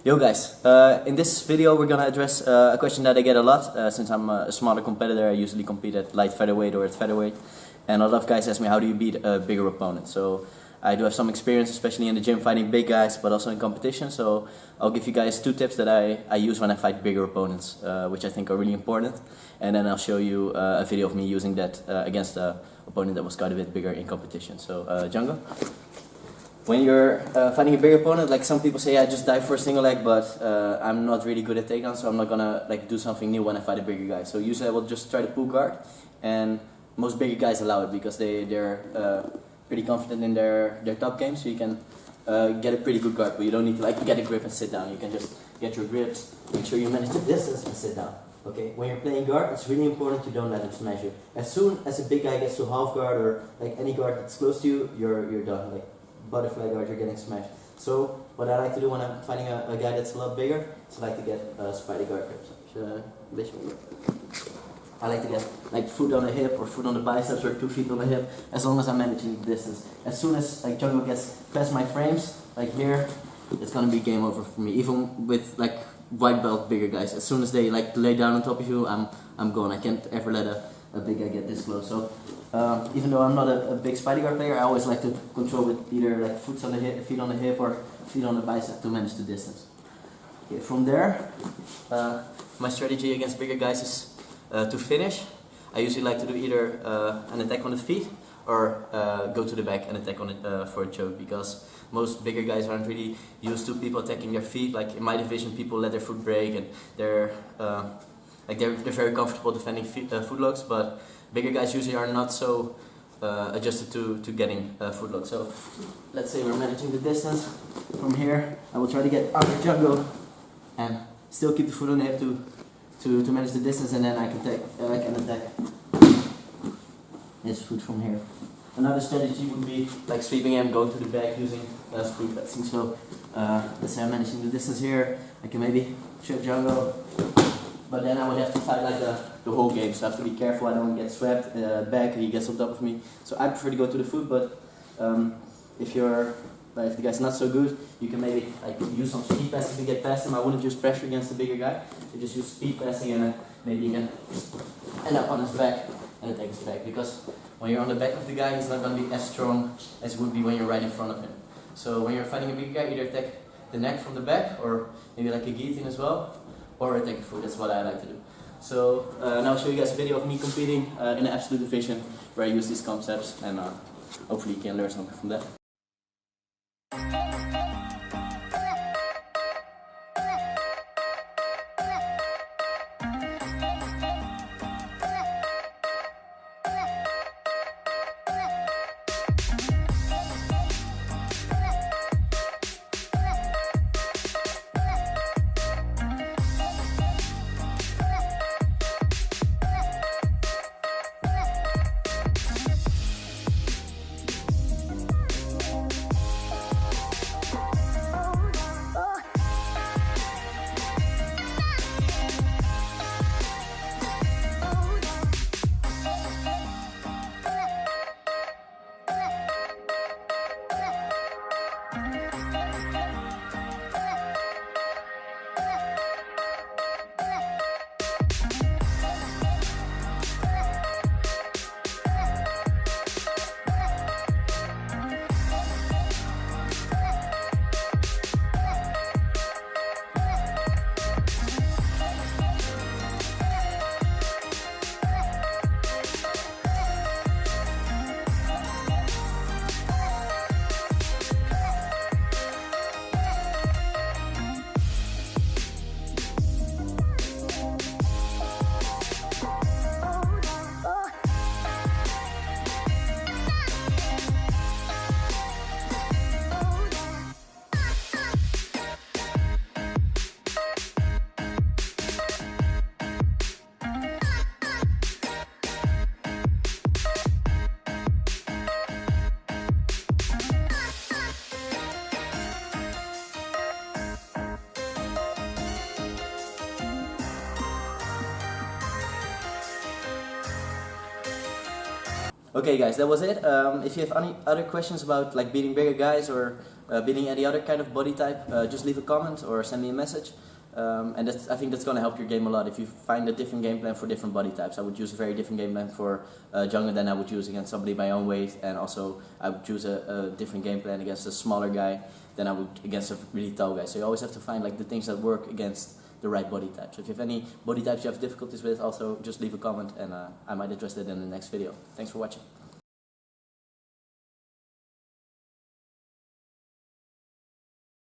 Yo guys, in this video we're gonna address a question that I get a lot. Since I'm a smaller competitor, I usually compete at light featherweight or at featherweight, and a lot of guys ask me, how do you beat a bigger opponent? So I do have some experience, especially in the gym fighting big guys, but also in competition. So I'll give you guys 2 tips that I use when I fight bigger opponents, which I think are really important. And then I'll show you a video of me using that against an opponent that was quite a bit bigger in competition. So Django? When you're fighting a bigger opponent, like some people say, I just dive for a single leg, but I'm not really good at takedowns, so I'm not gonna do something new when I fight a bigger guy. So usually I will just try to pull guard, and most bigger guys allow it because they're pretty confident in their top game, so you can get a pretty good guard, but you don't need to get a grip and sit down. You can just get your grips, make sure you manage the distance, and sit down. Okay, when you're playing guard, it's really important you don't let him smash you. As soon as a big guy gets to half guard or any guard that's close to you, you're done. Butterfly guard, you're getting smashed. So what I like to do when I'm fighting a guy that's a lot bigger is I like to get spider guard grips. I like to get foot on the hip or foot on the biceps or 2 feet on the hip, as long as I'm managing the distance. As soon as Django gets past my frames, like here, it's gonna be game over for me. Even with white belt bigger guys, as soon as they lay down on top of you, I'm gone. I can't ever let a big guy get this close. So even though I'm not a big spider guard player, I always like to control with either feet on the hip or feet on the bicep to manage the distance. Okay, from there, my strategy against bigger guys is to finish. I usually like to do either an attack on the feet or go to the back and attack on it for a choke, because most bigger guys aren't really used to people attacking their feet. Like in my division, people let their foot break and they're very comfortable defending footlocks, but bigger guys usually are not so adjusted to getting footlocks. So let's say we're managing the distance from here. I will try to get under Django and still keep the foot on the hip to manage the distance, and then I can attack his foot from here. Another strategy would be sweeping him, going to the back using screw pressing. So let's say I'm managing the distance here. I can maybe trip Django, but then I would have to fight the whole game. So I have to be careful I don't get swept back, he gets on top of me. So I prefer to go to the foot, but if the guy's not so good, you can maybe use some speed passing to get past him. I wouldn't use pressure against the bigger guy. You just use speed passing, and maybe you can end up on his back and attack his back. Because when you're on the back of the guy, he's not going to be as strong as it would be when you're right in front of him. So when you're fighting a bigger guy, either attack the neck from the back, or maybe a guillotine as well, or attack the foot. That's what I like to do. So now I'll show you guys a video of me competing in the absolute division, where I use these concepts, and hopefully you can learn something from that. Okay guys, that was it. If you have any other questions about beating bigger guys or beating any other kind of body type, just leave a comment or send me a message. And I think that's going to help your game a lot. If you find a different game plan for different body types, I would use a very different game plan for Jungle than I would use against somebody my own weight, and also I would choose a different game plan against a smaller guy than I would against a really tall guy. So you always have to find like the things that work against the right body type. So if you have any body types you have difficulties with, also just leave a comment and I might address that in the next video. Thanks for watching.